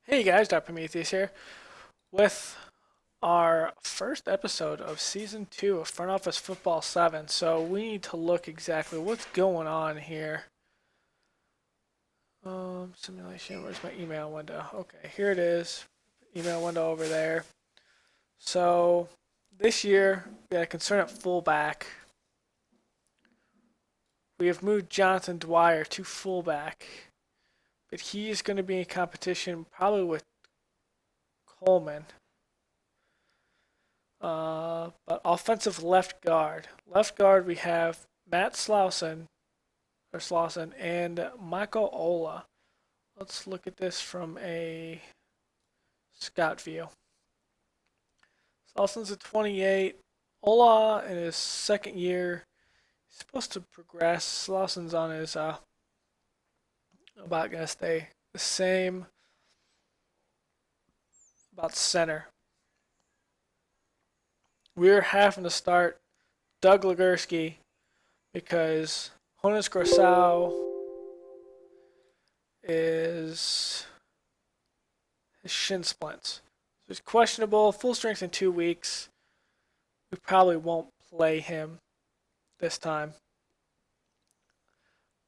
Hey guys, Dr. Prometheus here with our first episode of Season 2 of Front Office Football 7. So we need to look exactly what's going on here. Simulation, where's my email window? Okay, here it is. Email window over there. So this year, we had a concern at fullback. We have moved Jonathan Dwyer to fullback, but he's going to be in competition probably with Coleman. But offensive left guard. Left guard, we have Matt Slauson, and Michael Ola. Let's look at this from a scout view. Slauson's at 28. Ola in his second year. He's supposed to progress. Slauson's on his about gonna stay the same. About center. We're having to start Doug Legursky because Jonas Grosau is his shin splints. So he's questionable, full strength in 2 weeks. We probably won't play him this time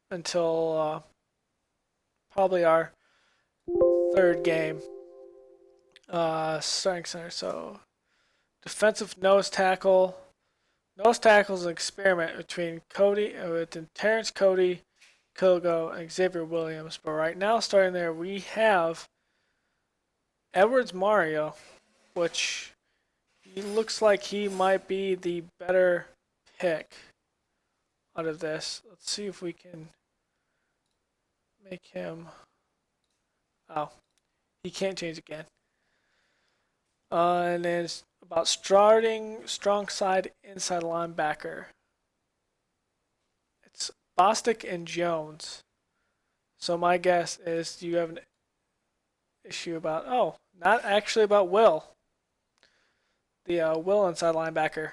until probably our third game. Starting center. So defensive nose tackle. Nose tackle is an experiment between Terrence Cody, Kilgo, and Xavier Williams. But right now, starting there, we have Edwards Mario, which he looks like he might be the better pick out of this. Let's see if we can make him. Oh, he can't change again. And then it's about starting strong side inside linebacker. It's Bostic and Jones. So my guess is you have an issue about, not actually about Will. The Will inside linebacker.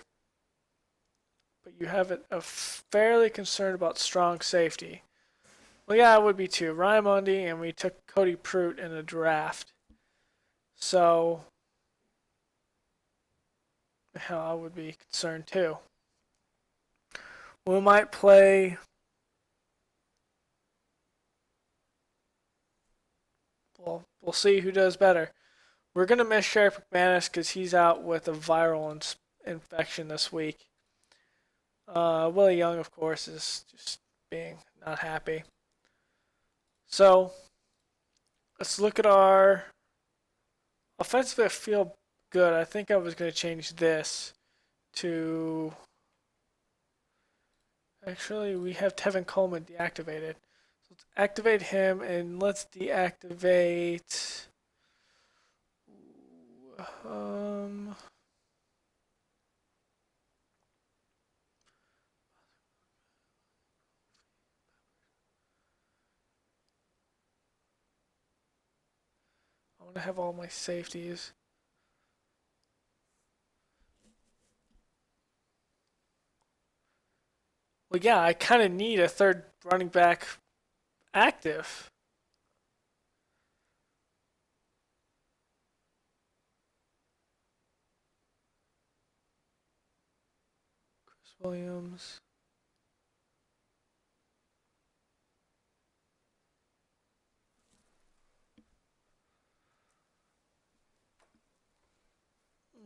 But you have a fairly concerned about strong safety. Well, yeah, I would be too. Raimondi, and we took Cody Pruitt in the draft. So, hell, I would be concerned too. We might play. Well, we'll see who does better. We're going to miss Sheriff McManus because he's out with a viral infection this week. Willie Young, of course, is just being not happy. So, let's look at our offensively. I feel good. I think I was going to change this to. Actually, we have Tevin Coleman deactivated. So let's activate him and let's deactivate. Um. I want to have all my safeties. Well, yeah, I kind of need a third running back active. Chris Williams.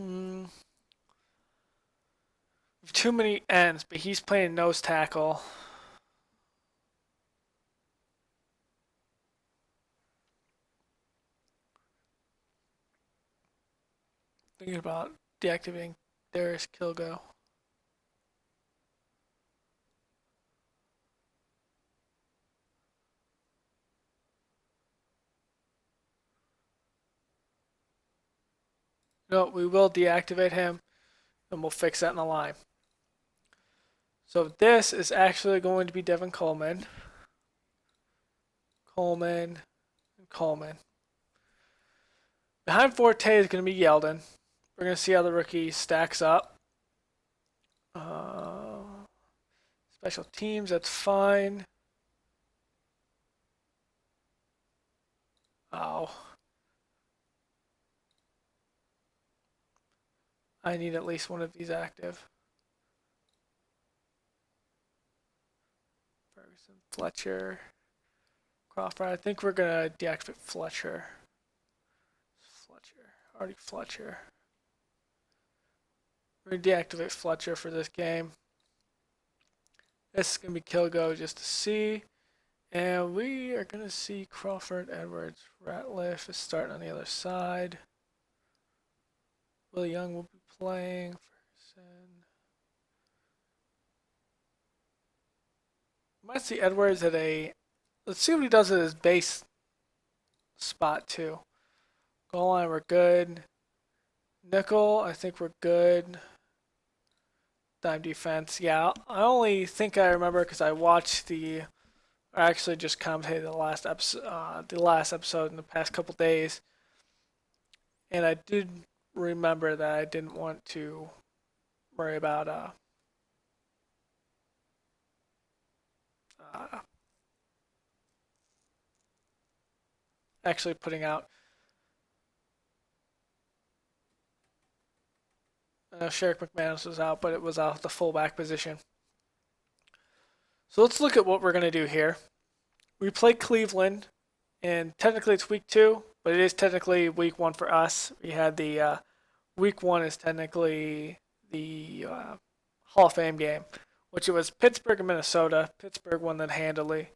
Mm, too many ends, but he's playing nose tackle. Thinking about deactivating Darius Kilgo. No, we will deactivate him, and we'll fix that in the line. So this is actually going to be Devin Coleman. Coleman, and Coleman. Behind Forte is going to be Yeldon. We're going to see how the rookie stacks up. Special teams, that's fine. Oh. I need at least one of these active. Ferguson, Fletcher, Crawford. I think we're going to deactivate Fletcher. Already Fletcher. We're going to deactivate Fletcher for this game. This is going to be kill go just to see. And we are going to see Crawford, Edwards, Ratliff is starting on the other side. Will Young will be playing. Ferguson. Might see Edwards at a... Let's see what he does at his base spot too. Goal line, we're good. Nickel, I think we're good. Dime defense, yeah. I only think I remember because I watched I actually just commentated the last episode in the past couple days, and I did remember that I didn't want to worry about actually putting out. Sherrick McManus was out, but it was out the fullback position. So let's look at what we're going to do here. We play Cleveland, and technically it's week 2, but it is technically week 1 for us. We had the week 1 is technically the Hall of Fame game, which it was Pittsburgh and Minnesota. Pittsburgh won that handily.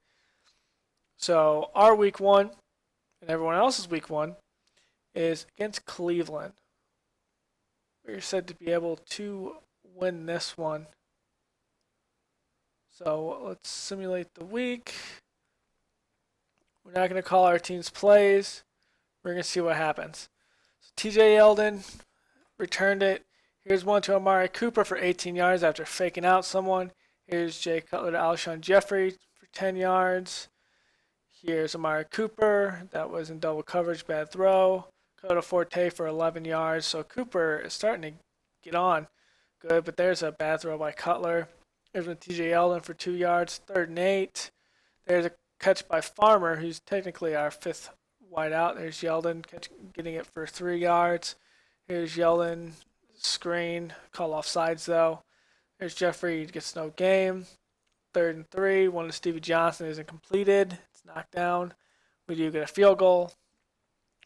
So our week 1 and everyone else's week 1 is against Cleveland. We're said to be able to win this one. So let's simulate the week. We're not going to call our team's plays. We're going to see what happens. So TJ Yeldon returned it. Here's one to Amari Cooper for 18 yards after faking out someone. Here's Jay Cutler to Alshon Jeffrey for 10 yards. Here's Amari Cooper. That was in double coverage, bad throw. Cutler to Forte for 11 yards. So Cooper is starting to get on good, but there's a bad throw by Cutler. There's one TJ Yeldon for 2 yards, 3rd and 8. There's a catch by Farmer, who's technically our 5th wide out. There's Yeldon getting it for 3 yards. Here's Yeldon, screen, call off sides though. There's Jeffrey, gets no game. 3rd and 3, one to Stevie Johnson isn't completed. It's knocked down. We do get a field goal.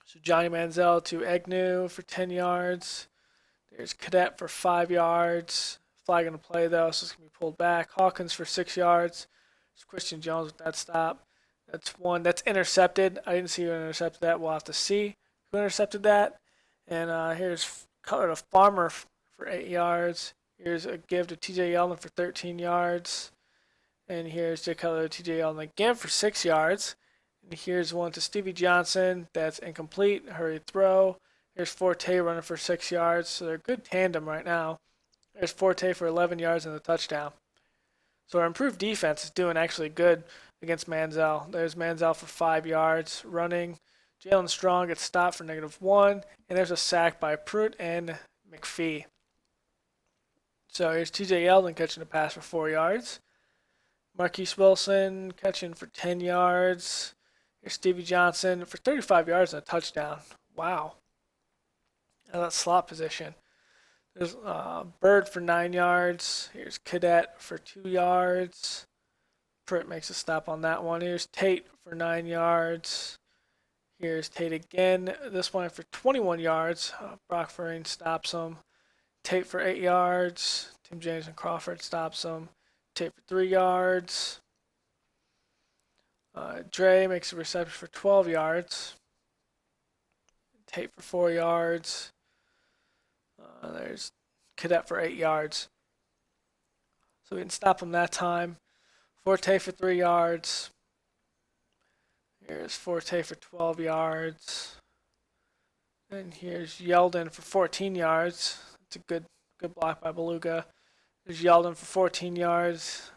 So Johnny Manziel to Agnew for 10 yards. There's Cadet for 5 yards. Flag on the play though, so it's going to be pulled back. Hawkins for 6 yards. There's Christian Jones with that stop. That's one that's intercepted. I didn't see who intercepted that. We'll have to see who intercepted that. And here's Cutler to Farmer for 8 yards. Here's a give to TJ Yeldon for 13 yards. And here's Jay Cutler to TJ Yeldon again for 6 yards. And here's one to Stevie Johnson. That's incomplete. Hurried throw. Here's Forte running for 6 yards. So they're a good tandem right now. There's Forte for 11 yards and the touchdown. So our improved defense is doing actually good against Manziel. There's Manziel for 5 yards running. Jalen Strong gets stopped for -1. And there's a sack by Pruitt and McPhee. So here's TJ Yeldon catching a pass for 4 yards. Marquise Wilson catching for 10 yards. Here's Stevie Johnson for 35 yards and a touchdown. Wow. Now that slot position. There's Bird for 9 yards. Here's Cadet for 2 yards. Pruitt makes a stop on that one. Here's Tate for 9 yards. Here's Tate again. This one for 21 yards. Brock Furring stops him. Tate for 8 yards. Tim James and Crawford stops him. Tate for 3 yards. Dre makes a reception for 12 yards. Tate for 4 yards. There's Cadet for 8 yards. So we didn't stop him that time. Forte for 3 yards. Here's Forte for 12 yards. And here's Yeldon for 14 yards. It's a good block by Beluga. There's Yeldon for 14 yards.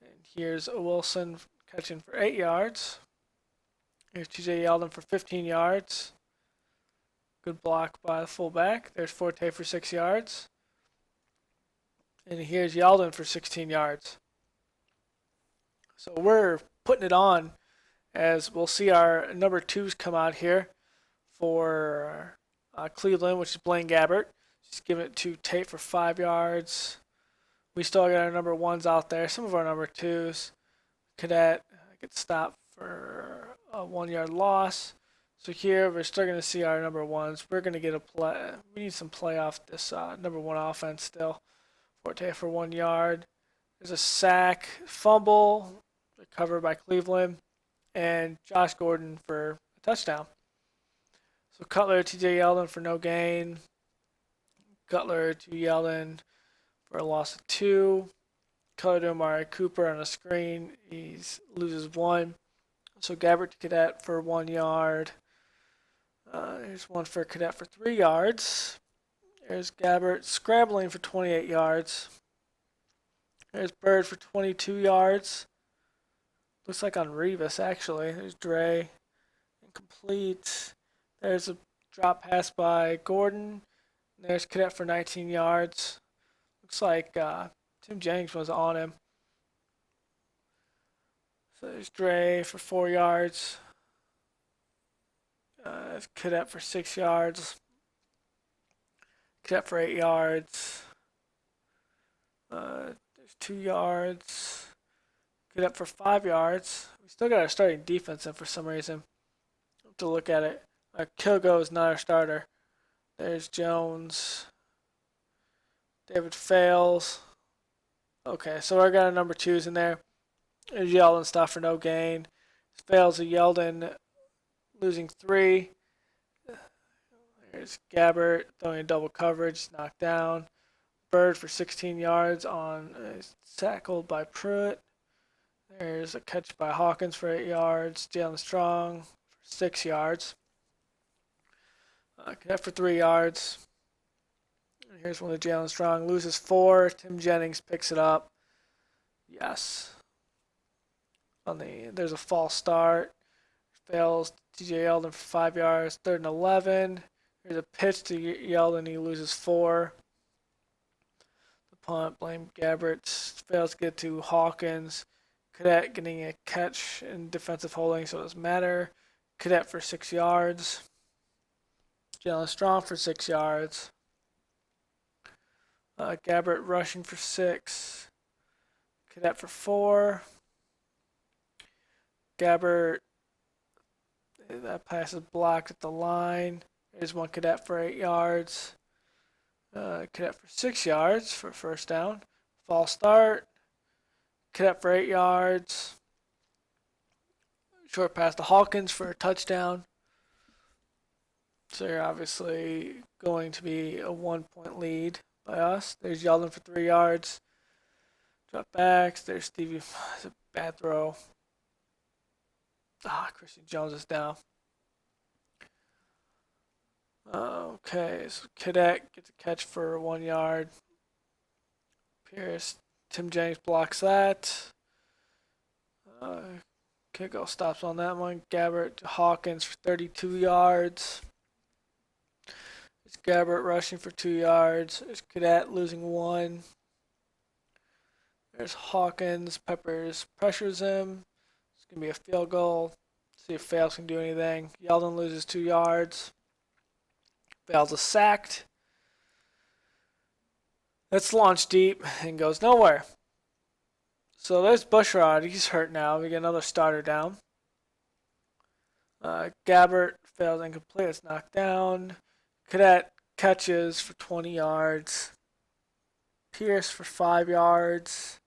And here's Wilson catching for 8 yards. Here's TJ Yeldon for 15 yards. Good block by the fullback. There's Forte for 6 yards. And here's Yeldon for 16 yards. So we're putting it on as we'll see our number 2s come out here for Cleveland, which is Blaine Gabbert. Just giving it to Tate for 5 yards. We still got our number ones out there. Some of our number twos. Cadet gets stopped for a 1 yard loss. So here we're still going to see our number ones. We're going to get a play. We need some play off this number one offense still. Forte for 1 yard. There's a sack, fumble, recovered by Cleveland, and Josh Gordon for a touchdown. So Cutler to TJ Yeldon for no gain. Cutler to Yeldon for a loss of 2. Cutler to Amari Cooper on a screen. He loses 1. So Gabbert to Cadet for 1 yard. Here's one for Cadet for 3 yards. There's Gabbert scrambling for 28 yards. There's Bird for 22 yards. Looks like on Revis, actually. There's Dre. Incomplete. There's a drop pass by Gordon. There's Cadet for 19 yards. Looks like Tim Jennings was on him. So there's Dre for 4 yards. There's Cadet for 6 yards. Cadet for 8 yards. There's 2 yards. Cadet for 5 yards. We still got our starting defense in for some reason. Have to look at it. Kilgo is not our starter. There's Jones. David Fails. Okay, so I got our number twos in there. There's Yeldon stuff for no gain. Fails a Yeldon losing 3. There's Gabbert throwing double coverage, knocked down. Bird for 16 yards on tackled by Pruitt. There's a catch by Hawkins for 8 yards. Jalen Strong for 6 yards. Cadet for 3 yards. Here's one of Jalen Strong. Loses 4. Tim Jennings picks it up. Yes. There's a false start. Fails TJ Yeldon for 5 yards. 3rd and 11. There's a pitch to Yeldon. He loses 4. The punt. Blame Gabbert. Fails to get to Hawkins. Cadet getting a catch in defensive holding, so it doesn't matter. Cadet for 6 yards. Jalen Strong for 6 yards. Gabbert rushing for 6. Cadet for 4. Gabbert, that pass is blocked at the line. There's one Cadet for 8 yards. Cadet for 6 yards for first down. False start. Cadet for 8 yards. Short pass to Hawkins for a touchdown. So you're obviously going to be a 1-point lead by us. There's Yeldon for 3 yards. Drop backs. There's Stevie. It's a bad throw. Christian Jones is down. Okay, so Cadet gets a catch for 1 yard. Pierce. Tim Jennings blocks that. Kickoff stops on that one. Gabbert to Hawkins for 32 yards. It's Gabbert rushing for 2 yards. There's Cadet losing 1. There's Hawkins. Peppers pressures him. It's going to be a field goal. See if Fails can do anything. Yeldon loses 2 yards. Fails is sacked. Let's launch deep and goes nowhere. So there's Bushrod. He's hurt now. We get another starter down. Gabbert fails incomplete. It's knocked down. Cadet catches for 20 yards. Pierce for 5 yards.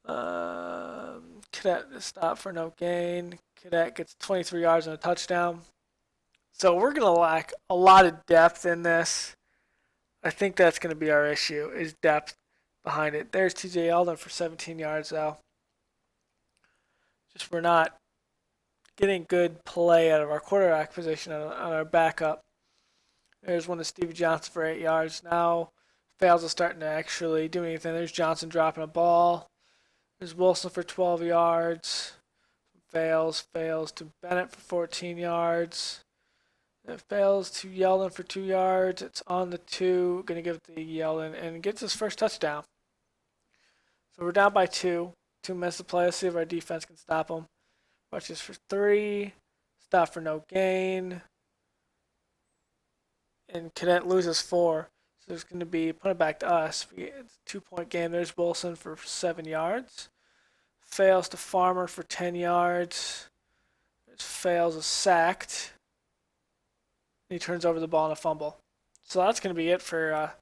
Cadet stop for no gain. Cadet gets 23 yards and a touchdown. So we're going to lack a lot of depth in this. I think that's going to be our issue, is depth behind it. There's TJ Yeldon for 17 yards, though. Just we're not getting good play out of our quarterback position on our backup. There's one to Stevie Johnson for 8 yards. Now Fails is starting to actually do anything. There's Johnson dropping a ball. There's Wilson for 12 yards. Fails to Bennett for 14 yards. It fails to Yeldon for 2 yards. It's on the 2. Going to give it to Yeldon and gets his first touchdown. So we're down by 2. 2 minutes to play. Let's see if our defense can stop them. Rushes for 3. Stop for no gain. and Cadet loses 4. So it's going to be put it back to us. It's a 2-point game. There's Wilson for 7 yards. Fails to Farmer for 10 yards. Fails is sacked. He turns over the ball in a fumble. So that's going to be it for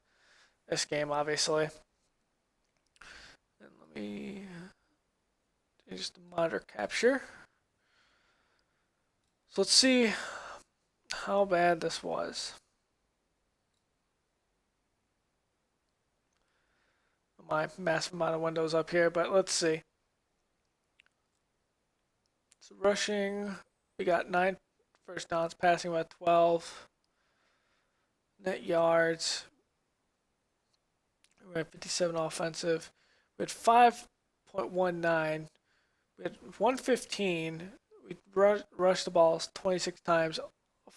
this game, obviously. And let me just monitor capture. So let's see how bad this was. My massive amount of windows up here, but let's see. So rushing, we got 9 first downs, passing about 12. Net yards, we had 57 offensive. We had 5.19. We had 115. We rushed the balls 26 times,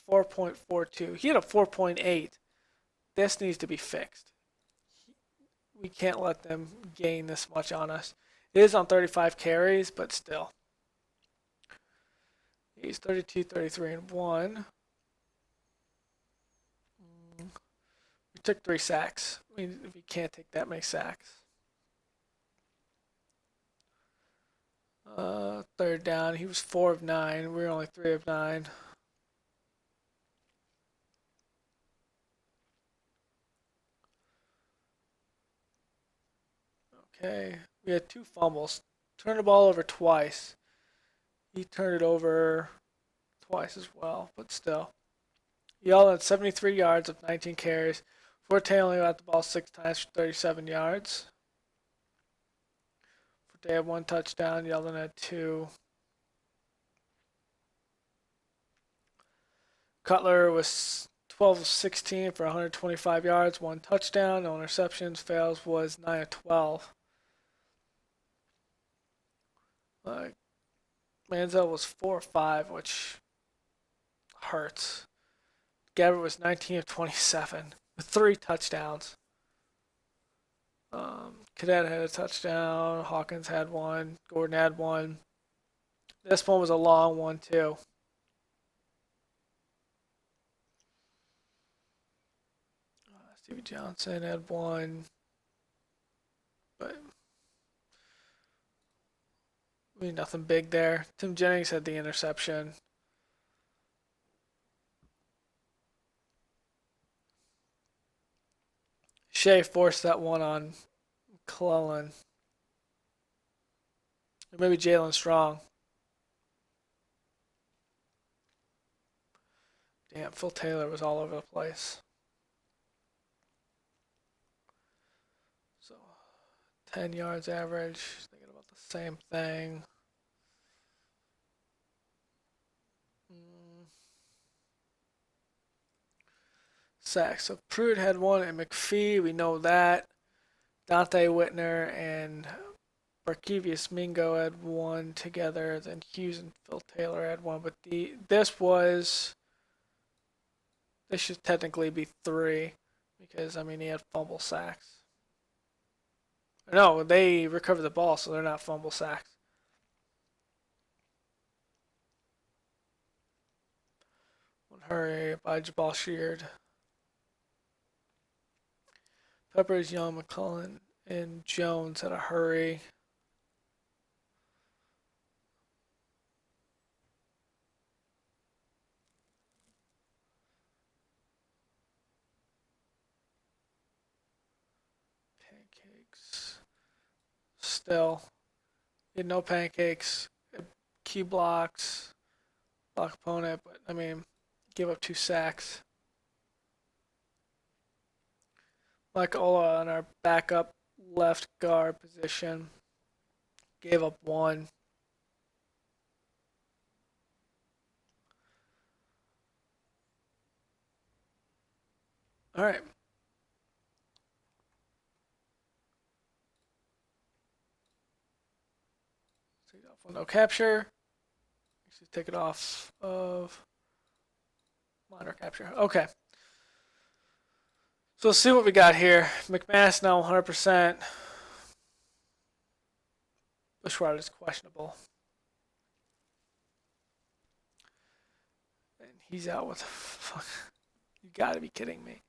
4.42. He had a 4.8. This needs to be fixed. We can't let them gain this much on us. It is on 35 carries, but still. He's 32, 33, and 1. We took 3 sacks. I mean, if you can't take that many sacks. Third down, he was 4 of 9. We were only 3 of 9. Okay, we had 2 fumbles. Turned the ball over twice. He turned it over twice as well, but still. He all had 73 yards of 19 carries. Forte only got the ball 6 times for 37 yards. Forte had 1 touchdown. Yeldon had 2. Cutler was 12 of 16 for 125 yards, 1 touchdown, no interceptions. Fails was 9 of 12. Manziel was 4 of 5, which hurts. Gabbert was 19 of 27 with 3 touchdowns. Cadet had a touchdown. Hawkins had 1. Gordon had 1. This one was a long one, too. Stevie Johnson had 1. But I mean, nothing big there. Tim Jennings had the interception. Shea forced that one on McClellan. Or maybe Jalen Strong. Damn, Phil Taylor was all over the place. So, 10 yards average. Thinking about the same thing. Sacks. So Pruitt had 1 and McPhee. We know that. Dante Whitner and Barkevius Mingo had 1 together. Then Hughes and Phil Taylor had 1. But this should technically be 3 because, I mean, he had fumble sacks. No, they recovered the ball, so they're not fumble sacks. One hurry by Jabal Sheard. Peppers, Young, McClellan, and Jones had a hurry. Pancakes. Still, he had no pancakes. Key blocks. Block opponent, but I mean, give up 2 sacks. Mike Ola on our backup left guard position gave up 1. All right. Take it off window capture. Actually, take it off of monitor capture. Okay. So let's see what we got here. McManus now 100%. Bushwater is questionable. And he's out with fuck. You gotta be kidding me.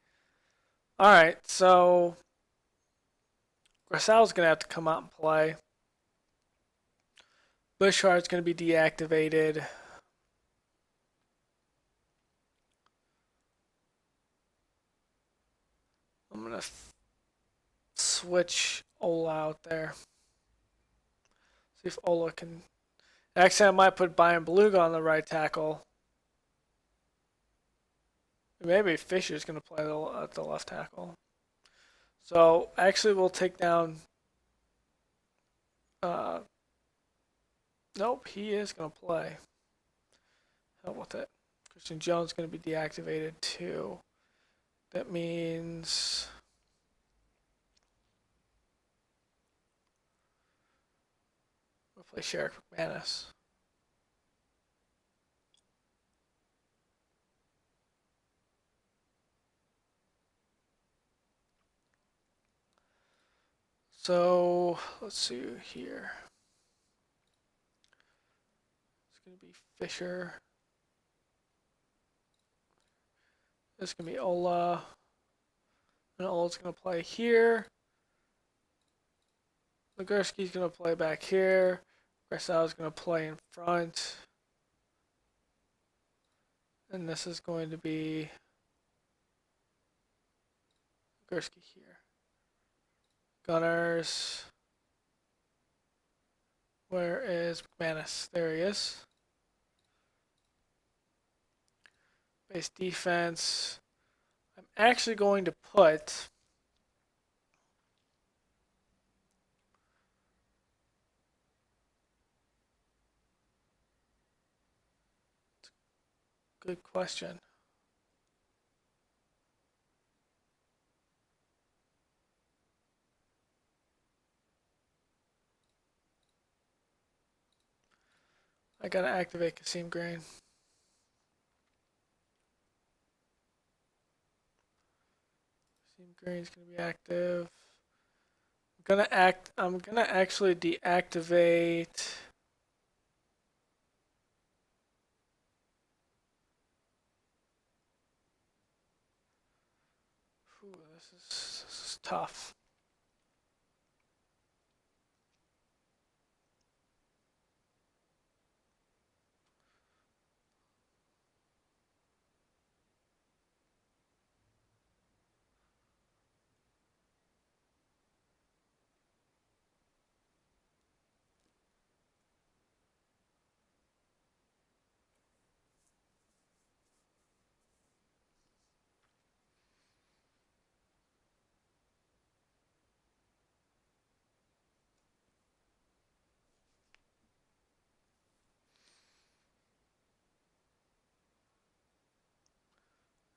Alright, so Grassal's gonna have to come out and play. Bushhart's gonna be deactivated. I'm gonna switch Ola out there. See if Ola can. Actually, I might put Bayern Beluga on the right tackle. Maybe Fisher's gonna play at the left tackle. So actually, we'll take down. Nope, he is gonna play. Hell with it. Christian Jones is gonna be deactivated too. That means we'll play Sherrick McManus. So let's see here. It's gonna be Fisher. This is gonna be Ola. And Ola's gonna play here. Legursky's gonna play back here. Grassal's gonna play in front. And this is going to be Legursky here. Gunners. Where is McManus? There he is. Base defense. I'm actually going to put good question. I gotta activate Kasim Green. Kasim Green's gonna be active. I'm gonna actually deactivate. Ooh, this is tough.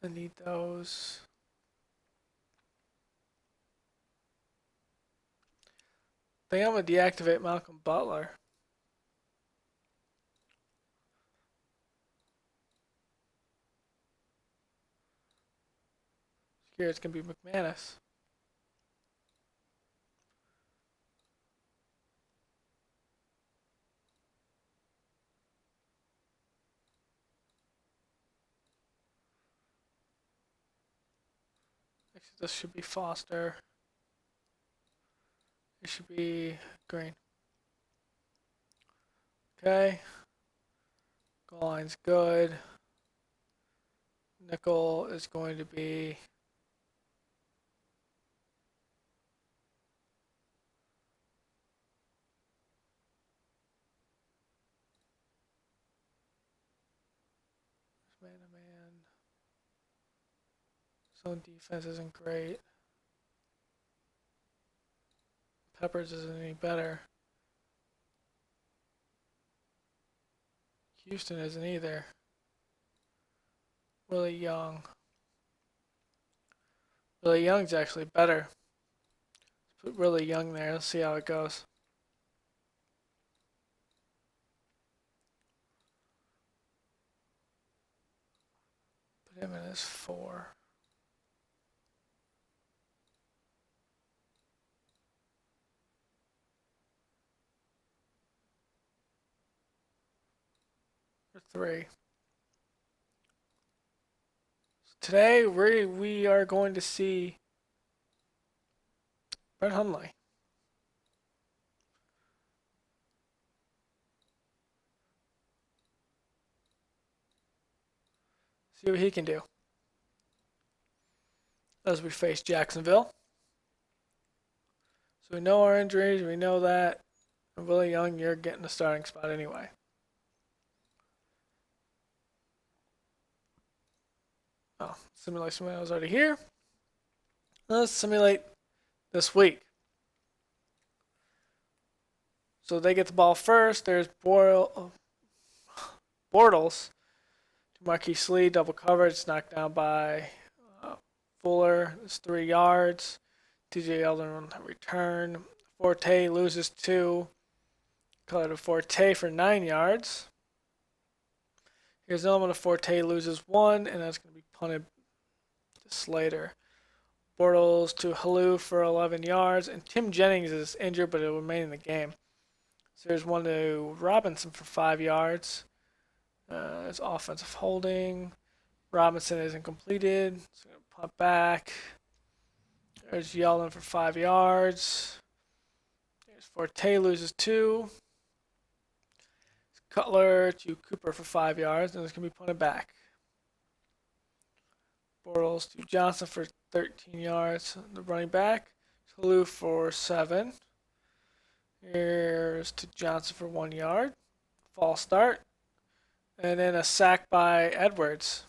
I need those. I think I'm gonna deactivate Malcolm Butler. Here it's gonna be McManus. Actually, this should be Foster. It should be Green. Okay. Goal line's good. Nickel is going to be man to man. Zone defense isn't great. Peppers isn't any better. Houston isn't either. Willie Young. Willie Young's actually better. Let's put Willie Young there. Let's see how it goes. Put him in as 4. Or 3. Today we are going to see Brett Hundley. See what he can do as we face Jacksonville. So we know our injuries. We know that. And Willie Young, you're getting the starting spot anyway. Oh, simulation was already here. Let's simulate this week. So they get the ball first. There's Bortles to Marquise Lee, double coverage. It's knocked down by Fuller. It's 3 yards. TJ Yeldon on the return. Forte loses 2. Color to Forte for 9 yards. Here's another one. Forte loses 1, and that's going to be punted to Slater. Bortles to Halou for 11 yards, and Tim Jennings is injured, but he'll remain in the game. So there's one to Robinson for 5 yards. It's offensive holding. Robinson isn't completed. So going to punt back. There's Yeldon for 5 yards. There's Forte loses 2. Cutler to Cooper for 5 yards, and it's going to be punted back. Bortles to Johnson for 13 yards. The running back. Halou for 7. Here's to Johnson for 1 yard. False start. And then a sack by Edwards.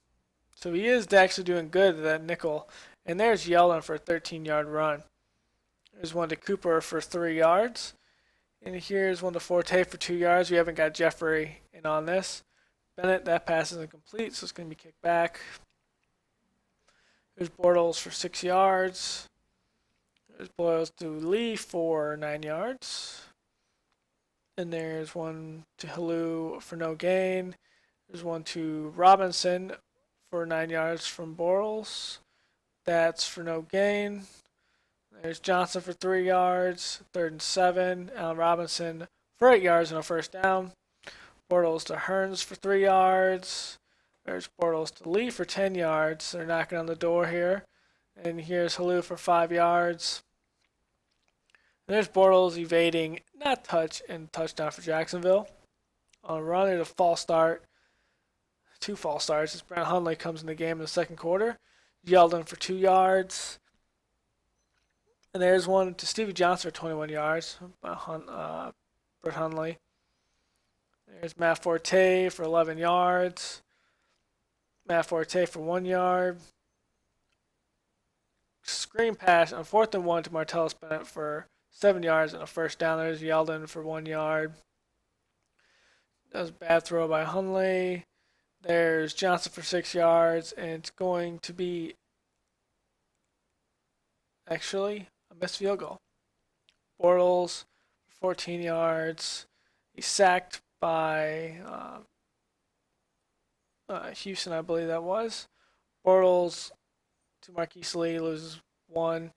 So he is actually doing good at that nickel. And there's Yeldon for a 13-yard run. There's one to Cooper for 3 yards. And here's one to Forte for 2 yards. We haven't got Jeffrey in on this. Bennett, that pass isn't complete, so it's going to be kicked back. There's Bortles for 6 yards. There's Boyles to Lee for 9 yards. And there's one to Halou for no gain. There's one to Robinson for 9 yards from Bortles. That's for no gain. There's Johnson for 3 yards. 3rd and 7. Allen Robinson for 8 yards and a first down. Bortles to Hearns for 3 yards. There's Bortles to Lee for 10 yards. They're knocking on the door here. And here's Halou for 5 yards. And there's Bortles evading, not touch, and touchdown for Jacksonville. On a run, there's a false start. 2 false starts as Brett Hundley comes in the game in the second quarter. Yeldon for 2 yards. And there's one to Stevie Johnson for 21 yards by Brett Hundley. There's Matt Forte for 11 yards. Matt Forte for 1 yard. Screen pass on 4th and 1 to Martellus Bennett for 7 yards and a first down. There's Yeldon for 1 yard. That was a bad throw by Hundley. There's Johnson for 6 yards, and it's going to be actually a missed field goal. Bortles for 14 yards. He's sacked by Houston, I believe that was. Bortles to Marquise Lee loses 1.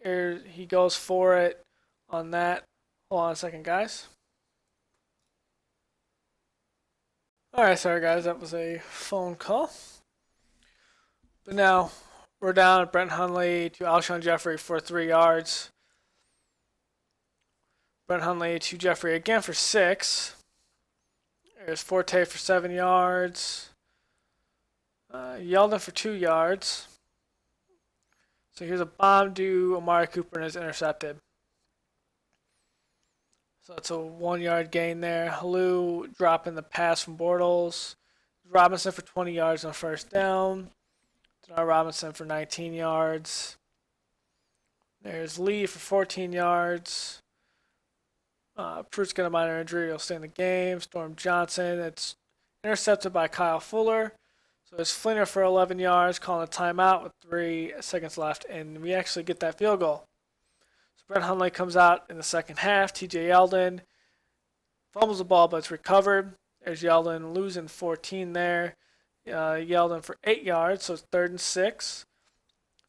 He goes for it on that. Hold on a second, guys. Alright, sorry guys, that was a phone call. But now we're down at Brett Hundley to Alshon Jeffrey for 3 yards. Brett Hundley to Jeffrey again for 6. There's Forte for 7 yards. Yeldon for 2 yards. So here's a bomb to Amari Cooper and it's intercepted. So that's a 1 yard gain there. Halou dropping the pass from Bortles. Robinson for 20 yards on first down. Robinson for 19 yards. There's Lee for 14 yards. Pruitt's got a minor injury. He'll stay in the game. Storm Johnson. It's intercepted by Kyle Fuller. So it's Flinner for 11 yards, calling a timeout with 3 seconds left, and we actually get that field goal. So Brett Hundley comes out in the second half. TJ Yeldon fumbles the ball, but it's recovered. There's Yeldon losing 14 there. Yeldon for 8 yards, so it's 3rd and 6.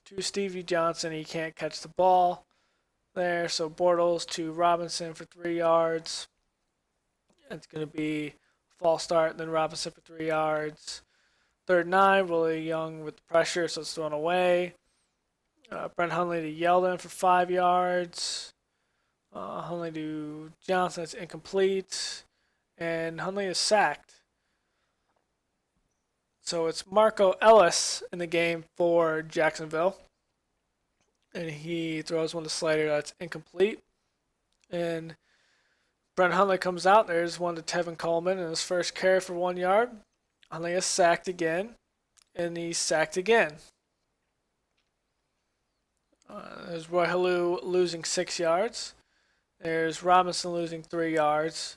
To Stevie Johnson, he can't catch the ball there. So Bortles to Robinson for 3 yards. It's going to be false start, and then Robinson for 3 yards. 3rd and 9, Willie Young with the pressure, so it's thrown away. Brent Hundley to Yeldon for 5 yards. Hundley to Johnson, it's incomplete. And Hundley is sacked. So it's Marco Ellis in the game for Jacksonville. And he throws one to Slater that's incomplete. And Brent Hundley comes out. There's one to Tevin Coleman in his first carry for 1 yard. Hundley is sacked again. And he's sacked again. There's Roy Halou losing 6 yards. There's Robinson losing 3 yards.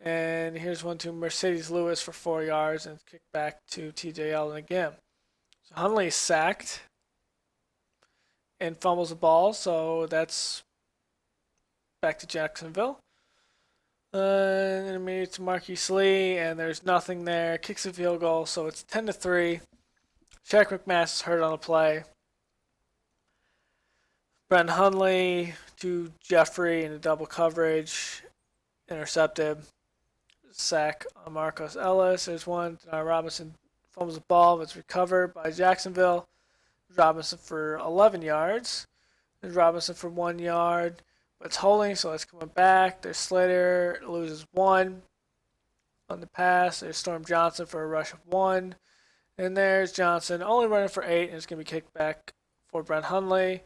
And here's one to Mercedes Lewis for 4 yards and kicked back to TJ Yeldon again. So Hundley is sacked and fumbles the ball, so that's back to Jacksonville. Intermediate to Marquise Lee, and there's nothing there. Kicks a field goal, so it's 10-3. Shaq McMaster is hurt on the play. Brent Hundley to Jeffrey in a double coverage, intercepted. Sack on Marcos Ellis. There's one. Robinson fumbles the ball. It's recovered by Jacksonville. Robinson for 11 yards. There's Robinson for 1 yard. But it's holding, so it's coming back. There's Slater, loses 1 on the pass. There's Storm Johnson for a rush of 1. And there's Johnson only running for 8, and it's going to be kicked back for Brent Hundley.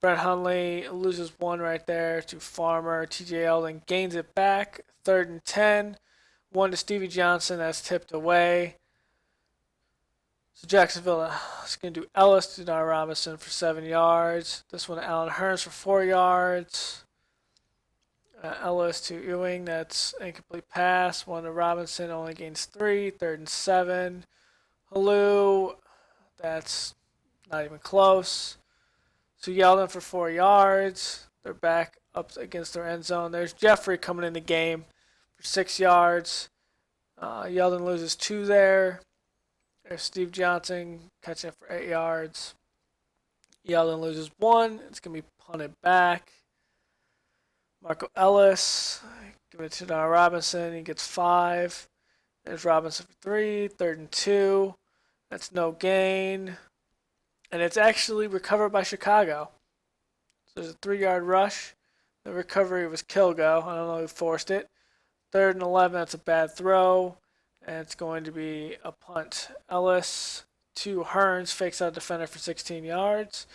Brent Hundley loses 1 right there to Farmer. TJ Yeldon gains it back. 3rd and 10. 1 to Stevie Johnson, that's tipped away. So Jacksonville is going to do Ellis to Denard Robinson for 7 yards. This one to Allen Hurns for 4 yards. Ellis to Ewing, that's incomplete pass. 1 to Robinson, only gains 3. 3rd and 7. Halou, that's not even close. So Yeldon for 4 yards. They're back up against their end zone. There's Jeffrey coming in the game for 6 yards. Yeldon loses 2 there. There's Steve Johnson catching it for 8 yards. Yeldon loses 1. It's going to be punted back. Marco Ellis, give it to Denard Robinson. He gets 5. There's Robinson for 3. 3rd and 2. That's no gain. And it's actually recovered by Chicago. So there's a 3-yard rush. The recovery was Kilgo. I don't know who forced it. 3rd and 11, that's a bad throw. And it's going to be a punt. Ellis to Hurns, fakes out defender for 16 yards.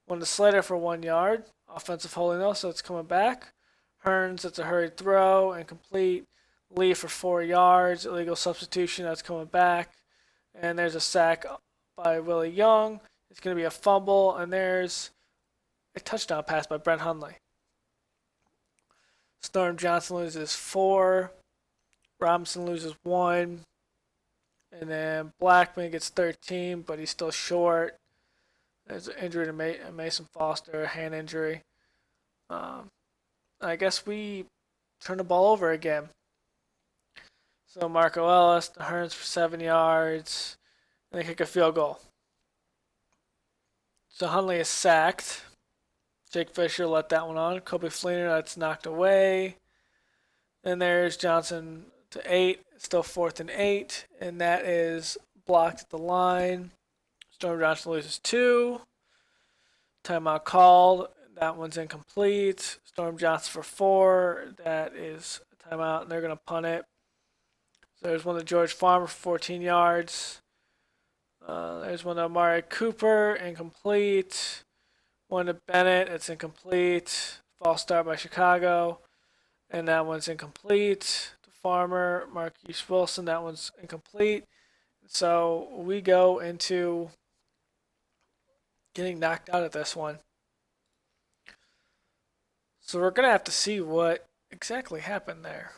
1 to Slater for 1 yard. Offensive holding though, so it's coming back. Hurns, that's a hurried throw, incomplete. Lee for 4 yards. Illegal substitution, that's coming back. And there's a sack by Willie Young. It's going to be a fumble, and there's a touchdown pass by Brent Hundley. Storm Johnson loses 4. Robinson loses 1. And then Blackman gets 13, but he's still short. There's an injury to Mason Foster, a hand injury. I guess we turn the ball over again. So Marco Ellis to Hurns for 7 yards. And they kick a field goal. So Hundley is sacked. Jake Fisher let that one on. Kobe Fleener, that's knocked away. And there's Johnson to 8. Still 4th and 8. And that is blocked at the line. Storm Johnson loses 2. Timeout called. That one's incomplete. Storm Johnson for 4. That is a timeout, and they're going to punt it. So there's one to George Farmer for 14 yards. There's one to Amari Cooper, incomplete. One to Bennett, it's incomplete. False start by Chicago. And that one's incomplete. To Farmer, Marquise Wilson, that one's incomplete. So we go into getting knocked out at this one. So we're going to have to see what exactly happened there.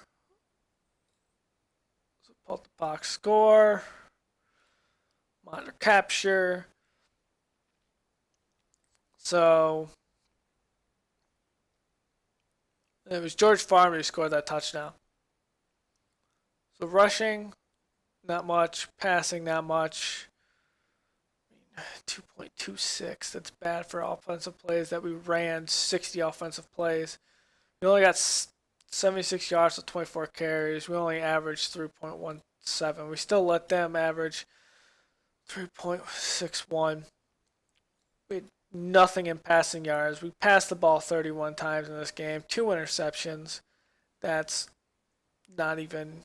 So pull up the box score. Monitor capture. So it was George Farmer who scored that touchdown. So rushing, not much. Passing, not much. 2.26. That's bad for offensive plays that we ran 60 offensive plays. We only got 76 yards with 24 carries. We only averaged 3.17. We still let them average 3.61. We had nothing in passing yards. We passed the ball 31 times in this game. 2 interceptions. That's not even.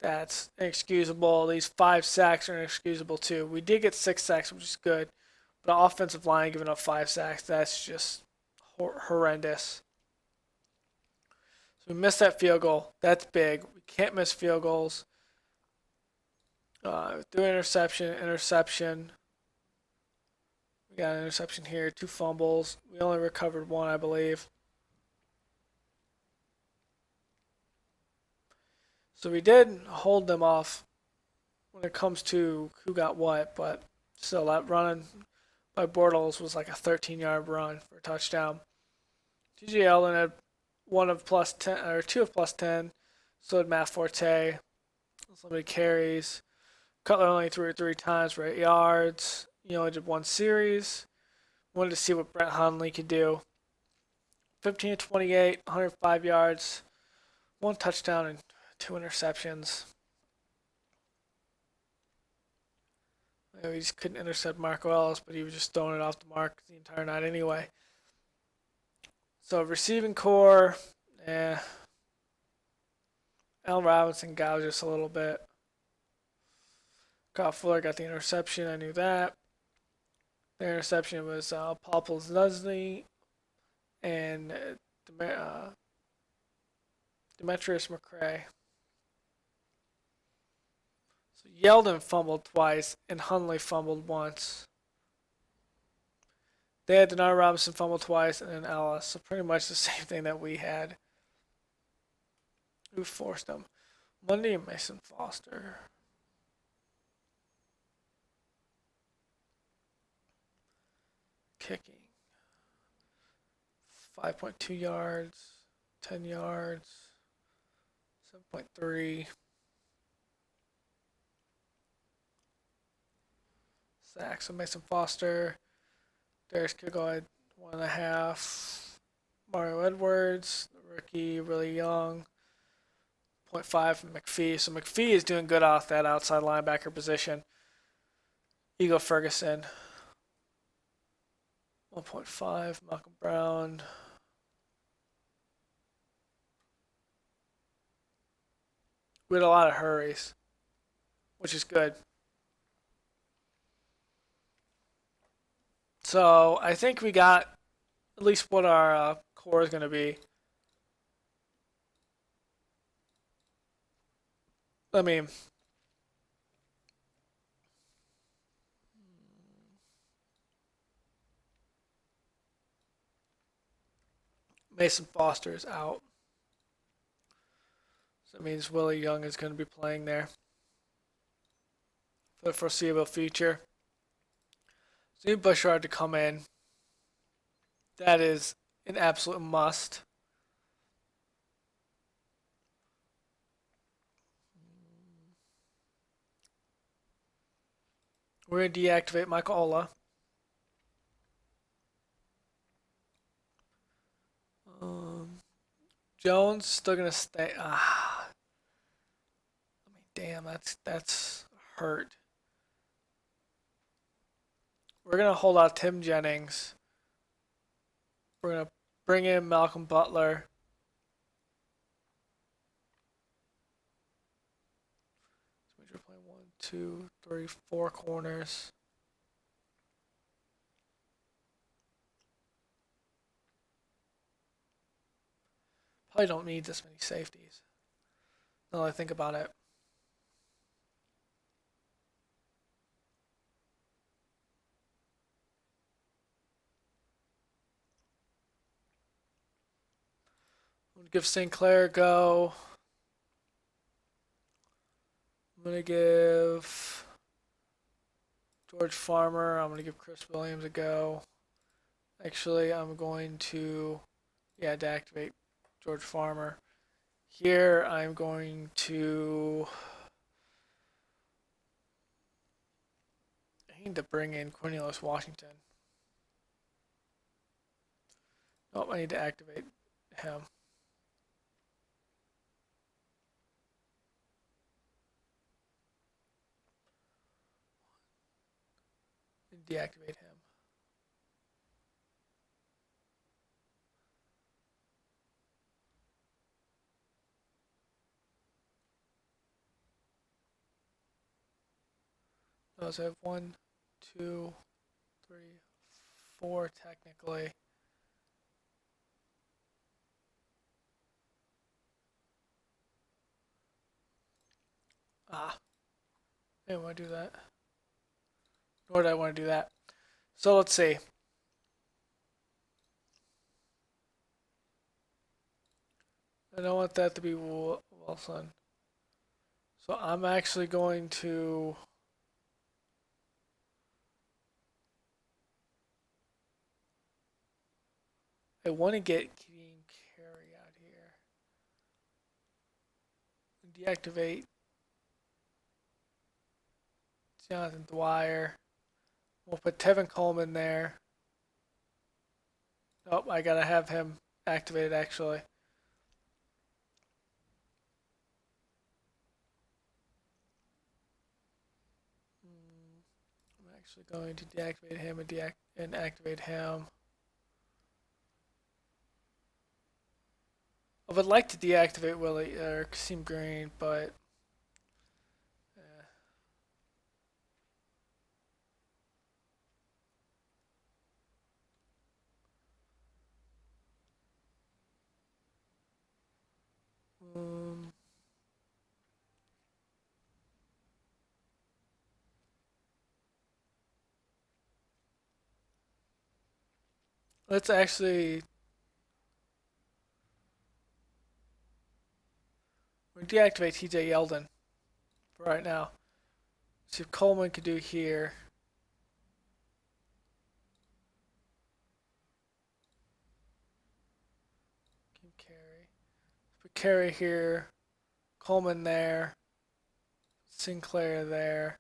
That's inexcusable. These 5 sacks are inexcusable too. We did get 6 sacks, which is good. But the offensive line giving up 5 sacks, that's just horrendous. So we missed that field goal. That's big. We can't miss field goals. Do interception. We got an interception here, 2 fumbles. We only recovered 1, I believe. So we did hold them off when it comes to who got what, but still, that run by Bortles was like a 13-yard run for a touchdown. TJ Yeldon had 1 of plus 10 or 2 of plus 10. So did Matt Forte. Somebody carries. Cutler only threw it 3 times for 8 yards. He only did 1 series. Wanted to see what Brett Hundley could do. 15 to 28, 105 yards, 1 touchdown and 2 interceptions. He just couldn't intercept Marco Ellis, but he was just throwing it off the mark the entire night anyway. So receiving core, Allen Robinson gouged us a little bit. Kyle Fuller got the interception. I knew that. The interception was Paul Posluszny and Demetrius McCray. So Yeldon fumbled twice and Hundley fumbled once. They had Denard Robinson fumble twice and then Ellis. So pretty much the same thing that we had. Who forced them? Monday and Mason Foster. Kicking. 5.2 yards, 10 yards, 7.3. Sacks of Mason Foster. Darius Kigo had 1.5. Mario Edwards, the rookie, really young. 0.5 from McPhee. So McPhee is doing good off that outside linebacker position. Ego Ferguson. 1.5. Malcolm Brown. We had a lot of hurries, which is good. So I think we got at least what our core is going to be. I mean, Mason Foster is out. So that means Willie Young is going to be playing there for the foreseeable future. So need Bushard to come in. That is an absolute must. We're going to deactivate Michael Ola. Jones still going to stay. I mean, damn, that's hurt. We're going to hold out Tim Jennings. We're going to bring in Malcolm Butler. So we're playing 1, 2, 3, 4 corners. Probably don't need this many safeties. Now that I think about it. I'm going to give St. Clair a go. I'm going to give George Farmer. I'm going to give Chris Williams a go. Actually, I'm going to, deactivate George Farmer. Here, I'm going to, I need to bring in Cornelius Washington. Nope, I need to activate him. deactivate him. So I have 1, 2, 3, 4 technically. I didn't want to do that. Nor did I want to do that. So let's see. I don't want that to be Wilson. So I'm actually going to I want to get King Carey out here. Deactivate Jonathan Dwyer. We'll put Tevin Coleman there. Nope, I gotta have him activated actually. I'm actually going to deactivate him and activate him. I would like to deactivate Willie or Kasim Green, but let's actually deactivate TJ Yeldon for right now. See if Coleman could do here. Keep Carey. Put Carey here. Coleman there. Sinclair there.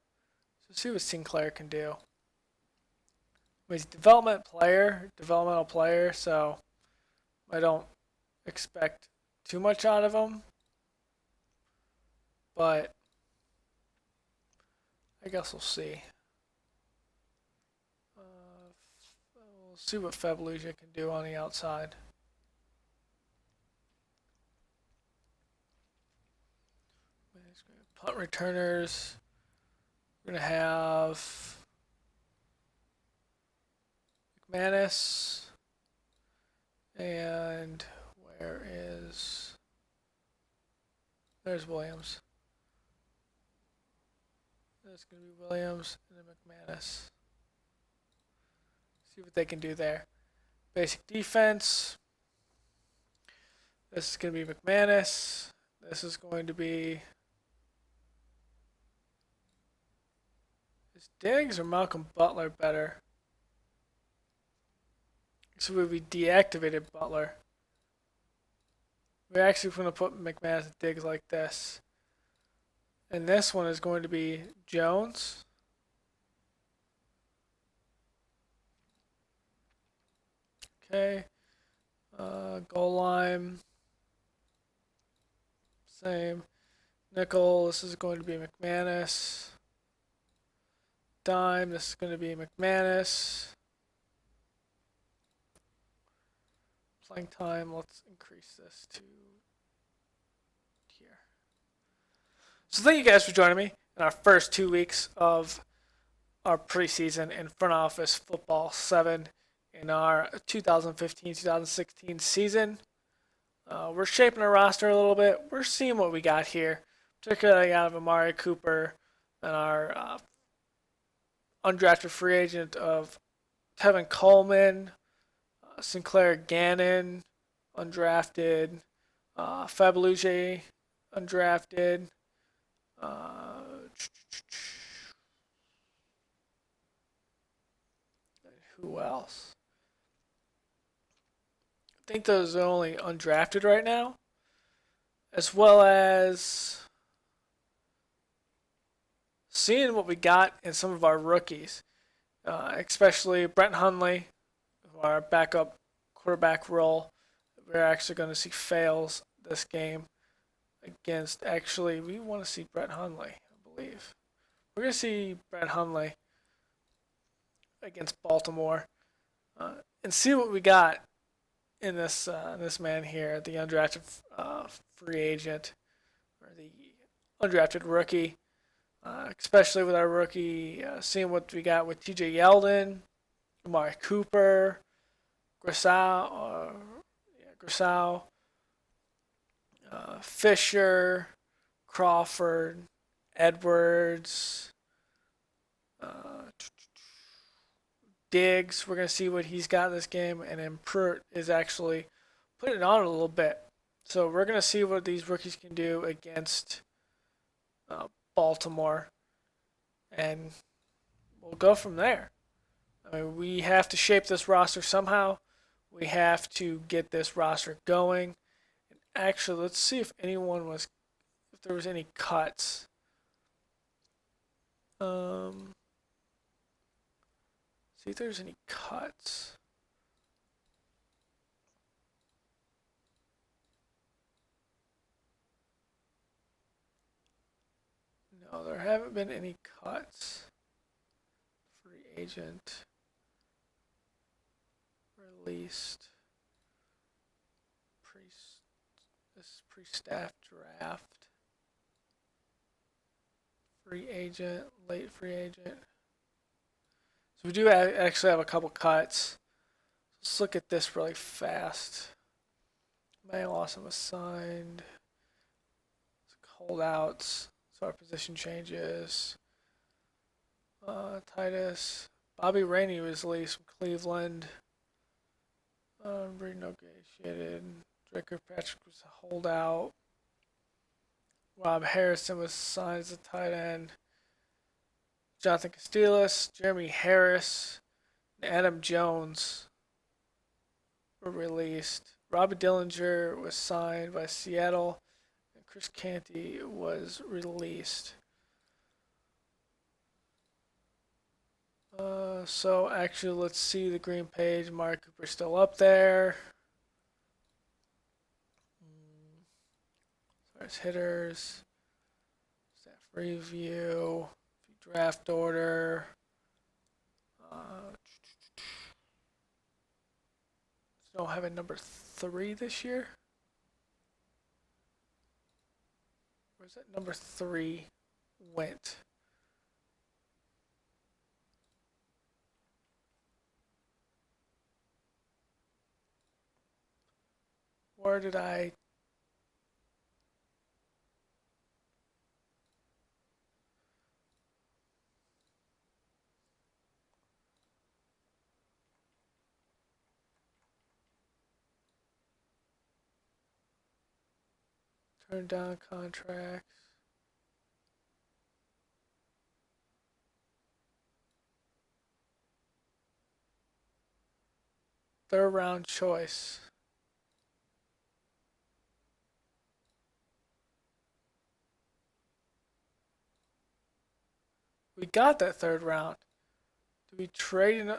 So see what Sinclair can do. He's a developmental player, so I don't expect too much out of him. But I guess we'll see. We'll see what Fabluja can do on the outside. Punt returners. We're going to have McManus. And there's Williams. That's going to be Williams and then McManus. See what they can do there. Basic defense. This is going to be McManus. This is going to be is Diggs or Malcolm Butler better? So we deactivated Butler. We're actually going to put McManus and Diggs like this. And this one is going to be Jones. Okay. Goal line. Same. Nickel, this is going to be McManus. Dime, this is going to be McManus. Playing time, let's increase this to here. So thank you guys for joining me in our first 2 weeks of our preseason in front office football 7 in our 2015-2016 season. We're shaping our roster a little bit. We're seeing what we got here, particularly out of Amari Cooper and our undrafted free agent of Tevin Coleman, Sinclair Gannon, undrafted, Fabluja, undrafted. Who else? I think those are only undrafted right now, as well as seeing what we got in some of our rookies, especially Brent Hundley, our backup quarterback role. We're actually going to see fails this game against. Actually, we want to see Brett Hundley, I believe. We're going to see Brett Hundley against Baltimore and see what we got in this man here, the undrafted free agent or the undrafted rookie. Especially with our rookie, seeing what we got with T.J. Yeldon, Amari Cooper, Grisau, Fisher, Crawford, Edwards, Diggs. We're going to see what he's got in this game, and then Pruitt is actually putting it on a little bit. So we're going to see what these rookies can do against Baltimore, and we'll go from there. I mean, we have to shape this roster somehow. We have to get this roster going. And actually, let's see if there was any cuts. See if there's any cuts. No, there haven't been any cuts. Free agent released. This pre-staff draft. Free agent, late free agent. So we do actually have a couple cuts. Let's look at this really fast. May Lawson was signed. Holdouts. So our position changes. Titus. Bobby Rainey was released from Cleveland. Renegotiated. Drake Kirkpatrick was a holdout. Rob Harrison was signed as a tight end. Jonathan Castillas, Jeremy Harris, and Adam Jones were released. Robbie Dillinger was signed by Seattle, and Chris Canty was released. So actually, let's see the green page. Mark Cooper's still up there. There's hitters, staff review, draft order. Don't have a number 3 this year. Where's that number 3 went? Where did I? Turn down contracts. Third round choice. We got that third round. Do we trade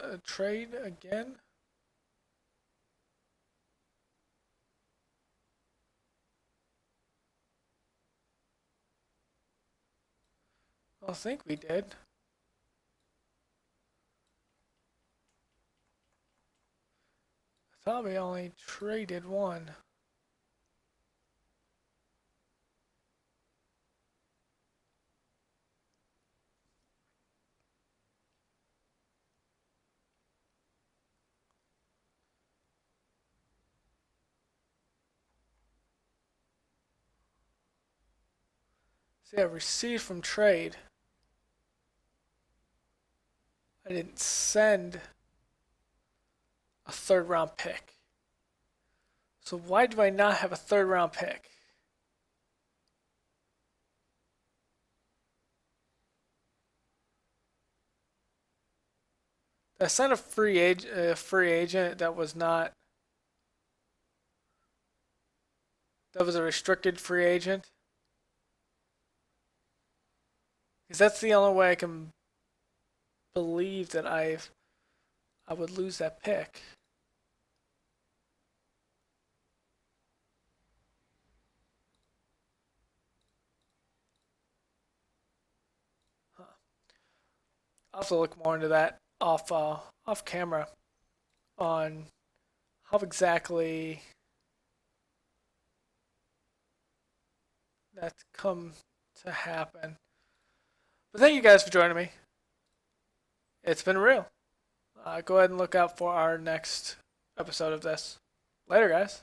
again? I think we did. I thought we only traded one. See, I received from trade. I didn't send a third round pick. So why do I not have a third round pick? I sent a free agent that was not. That was a restricted free agent. Because that's the only way I can believe that I would lose that pick. Huh. I'll have to look more into that. off camera on how exactly that's come to happen. But thank you guys for joining me. It's been real. Go ahead and look out for our next episode of this. Later, guys.